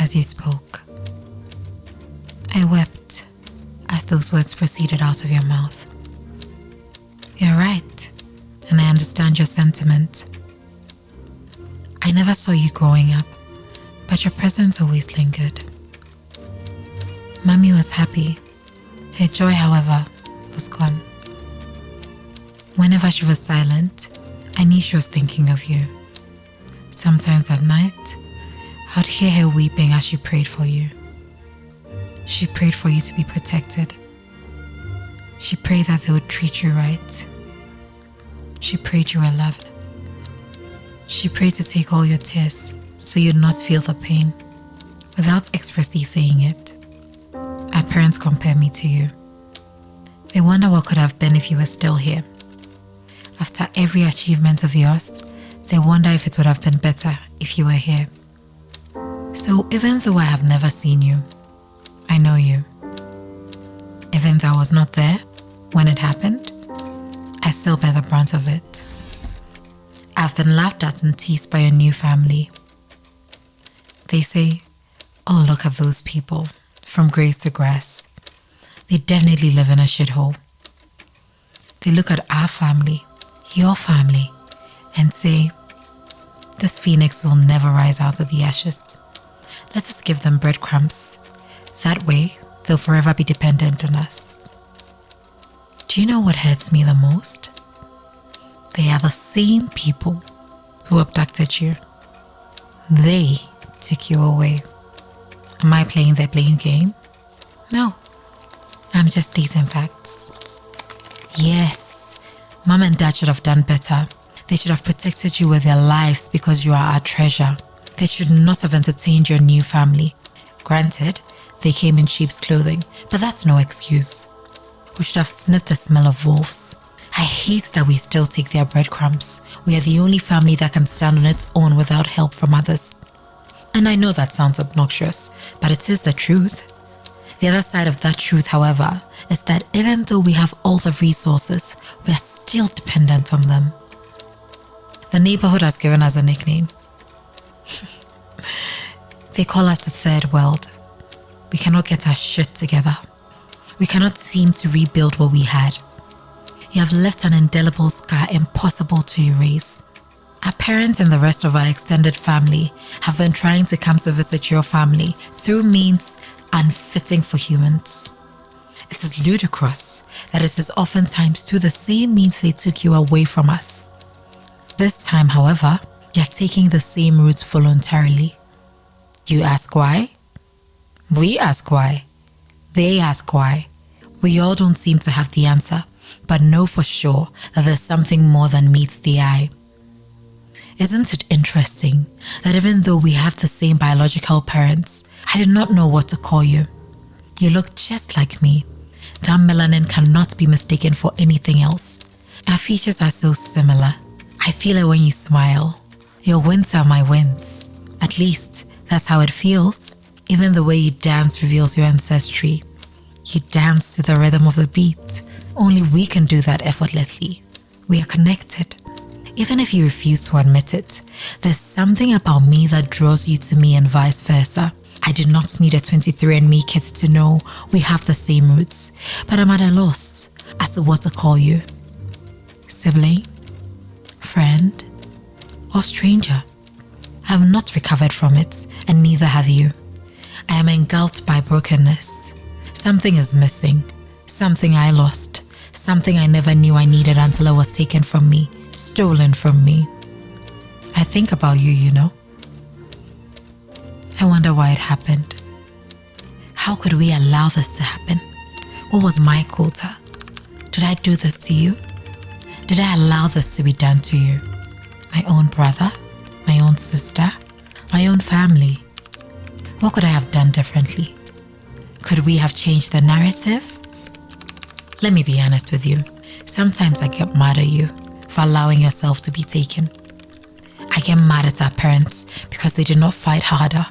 as you spoke. I wept as those words proceeded out of your mouth. You're right, and I understand your sentiment. I never saw you growing up, but your presence always lingered. Mommy was happy. Her joy, however, was gone. Whenever she was silent, I knew she was thinking of you. Sometimes at night, I would hear her weeping as she prayed for you. She prayed for you to be protected. She prayed that they would treat you right. She prayed you were loved. She prayed to take all your tears so you'd not feel the pain, without expressly saying it. Our parents compare me to you. They wonder what could have been if you were still here. After every achievement of yours, they wonder if it would have been better if you were here. So even though I have never seen you, I know you. Even though I was not there when it happened, I still bear the brunt of it. I've been laughed at and teased by your new family. They say, oh, look at those people, from grace to grass. They definitely live in a shithole. They look at our family, your family, and say, this phoenix will never rise out of the ashes. Let us give them breadcrumbs. That way, they'll forever be dependent on us. Do you know what hurts me the most? They are the same people who abducted you. They took you away. Am I playing their blame game? No. I'm just stating facts. Yes, Mom and Dad should have done better. They should have protected you with their lives because you are our treasure. They should not have entertained your new family. Granted, they came in sheep's clothing, but that's no excuse. We should have sniffed the smell of wolves. I hate that we still take their breadcrumbs. We are the only family that can stand on its own without help from others. And I know that sounds obnoxious, but it is the truth. The other side of that truth, however, is that even though we have all the resources, we are still dependent on them. The neighborhood has given us a nickname. They call us the third world. We cannot get our shit together. We cannot seem to rebuild what we had. You have left an indelible scar impossible to erase. Our parents and the rest of our extended family have been trying to come to visit your family through means unfitting for humans. It is ludicrous that it is oftentimes through the same means they took you away from us. This time, however, you are taking the same route voluntarily. You ask why? We ask why. They ask why. We all don't seem to have the answer, but know for sure that there's something more than meets the eye. Isn't it interesting that even though we have the same biological parents, I did not know what to call you. You look just like me. That melanin cannot be mistaken for anything else. Our features are so similar. I feel it when you smile. Your wins are my wins. At least, that's how it feels. Even the way you dance reveals your ancestry. You dance to the rhythm of the beat. Only we can do that effortlessly. We are connected. Even if you refuse to admit it, there's something about me that draws you to me and vice versa. I do not need a 23andMe kit to know we have the same roots, but I'm at a loss as to what to call you. Sibling, friend, or stranger. I have not recovered from it, and neither have you. I am engulfed by brokenness. Something is missing. Something I lost. Something I never knew I needed until it was taken from me, stolen from me. I think about you, you know. I wonder why it happened. How could we allow this to happen? What was my quota? Did I do this to you? Did I allow this to be done to you? My own brother? My own sister? My own family? What could I have done differently? Could we have changed the narrative? Let me be honest with you. Sometimes I get mad at you for allowing yourself to be taken. I get mad at our parents because they did not fight harder.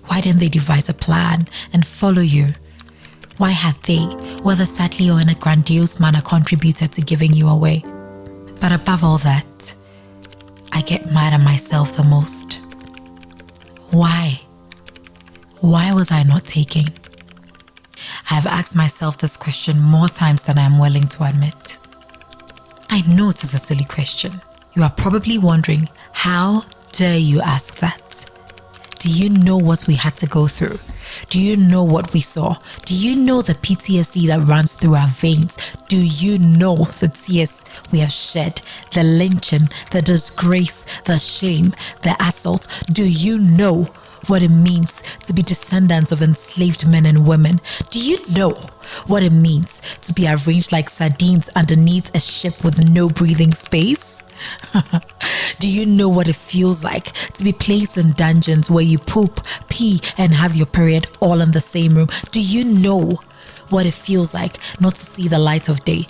Why didn't they devise a plan and follow you? Why had they, whether sadly or in a grandiose manner, contributed to giving you away? But above all that, I get mad at myself the most. Why? Why was I not taking? I have asked myself this question more times than I am willing to admit. I know it is a silly question. You are probably wondering, how dare you ask that? Do you know what we had to go through? Do you know what we saw? Do you know the PTSD that runs through our veins? Do you know the tears we have shed, the lynching, the disgrace, the shame, the assault? Do you know what it means to be descendants of enslaved men and women? Do you know what it means to be arranged like sardines underneath a ship with no breathing space? Do you know what it feels like to be placed in dungeons where you poop, pee, and have your period all in the same room? Do you know what it feels like not to see the light of day?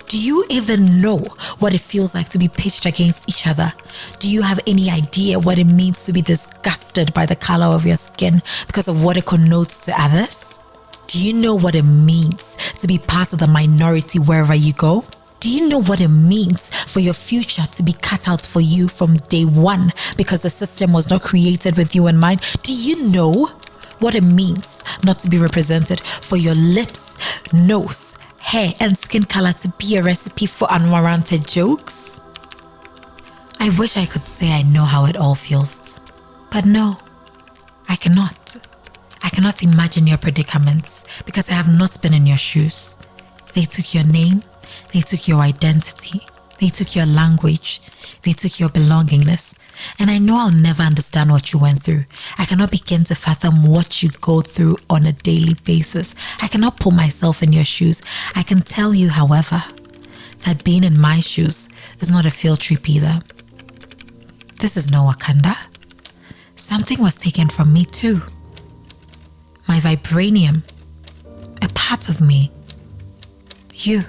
Do you even know what it feels like to be pitched against each other? Do you have any idea what it means to be disgusted by the color of your skin because of what it connotes to others? Do you know what it means to be part of the minority wherever you go? Do you know what it means for your future to be cut out for you from day one because the system was not created with you in mind? Do you know what it means not to be represented, for your lips, nose, hair, and skin color to be a recipe for unwarranted jokes? I wish I could say I know how it all feels, but no, I cannot. I cannot imagine your predicaments because I have not been in your shoes. They took your name. They took your identity. They took your language. They took your belongingness. And I know I'll never understand what you went through. I cannot begin to fathom what you go through on a daily basis. I cannot put myself in your shoes. I can tell you, however, that being in my shoes is not a field trip either. This is no Wakanda. Something was taken from me too. My vibranium. A part of me. You.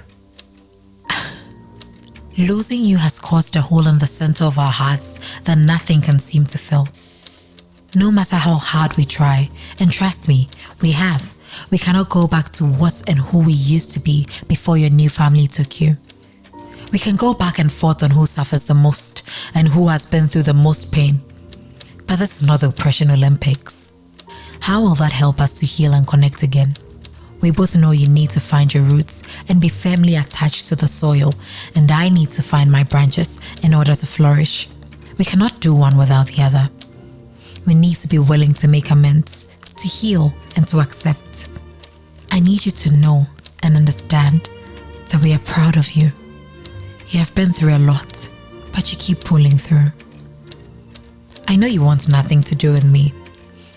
Losing you has caused a hole in the center of our hearts that nothing can seem to fill. No matter how hard we try, and trust me, we cannot go back to what and who we used to be before your new family took you. We can go back and forth on who suffers the most and who has been through the most pain. But this is not the Oppression Olympics. How will that help us to heal and connect again? We both know you need to find your roots and be firmly attached to the soil, and I need to find my branches in order to flourish. We cannot do one without the other. We need to be willing to make amends, to heal, and to accept. I need you to know and understand that we are proud of you. You have been through a lot, but you keep pulling through. I know you want nothing to do with me.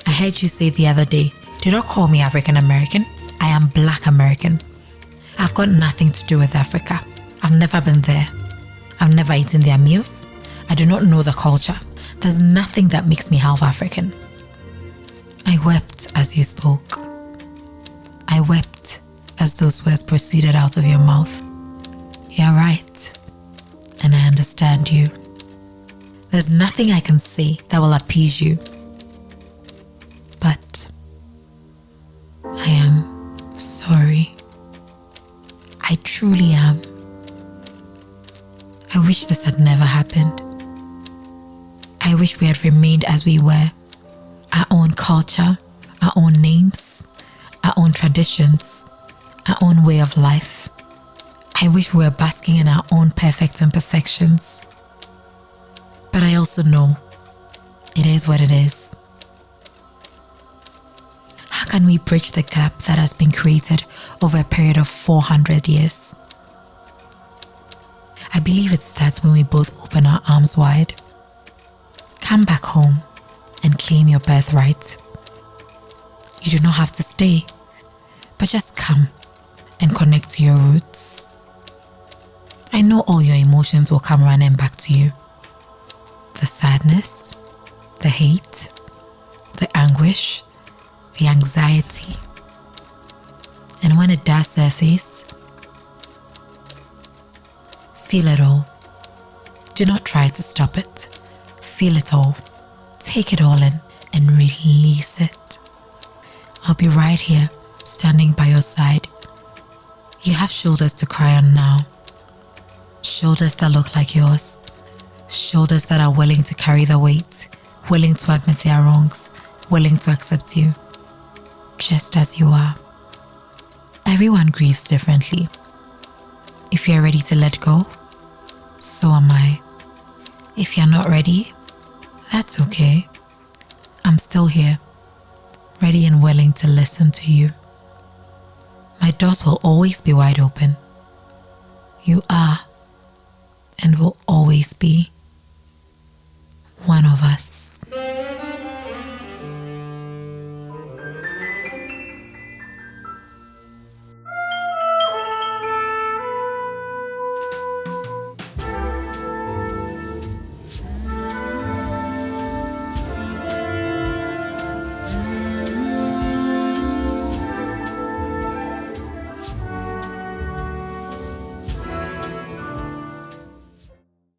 I heard you say the other day, do not call me African American. I am Black American. I've got nothing to do with Africa. I've never been there. I've never eaten their meals. I do not know the culture. There's nothing that makes me half African. I wept as you spoke. I wept as those words proceeded out of your mouth. You're right, and I understand you. There's nothing I can say that will appease you. But I am sorry. I truly am. I wish this had never happened. I wish we had remained as we were. Our own culture, our own names, our own traditions, our own way of life. I wish we were basking in our own perfect imperfections. But I also know it is what it is. How can we bridge the gap that has been created over a period of 400 years? I believe it starts when we both open our arms wide. Come back home and claim your birthright. You do not have to stay, but just come and connect to your roots. I know all your emotions will come running back to you. The sadness, the hate, the anguish, the anxiety. And when it does surface, feel it all. Do not try to stop it. Feel it all. Take it all in and release it. I'll be right here, standing by your side. You have shoulders to cry on now. Shoulders that look like yours. Shoulders that are willing to carry the weight, willing to admit their wrongs, willing to accept you just as you are. Everyone grieves differently. If you're ready to let go, so am I. If you're not ready, that's okay. I'm still here, ready and willing to listen to you. My doors will always be wide open. You are and will always be one of us.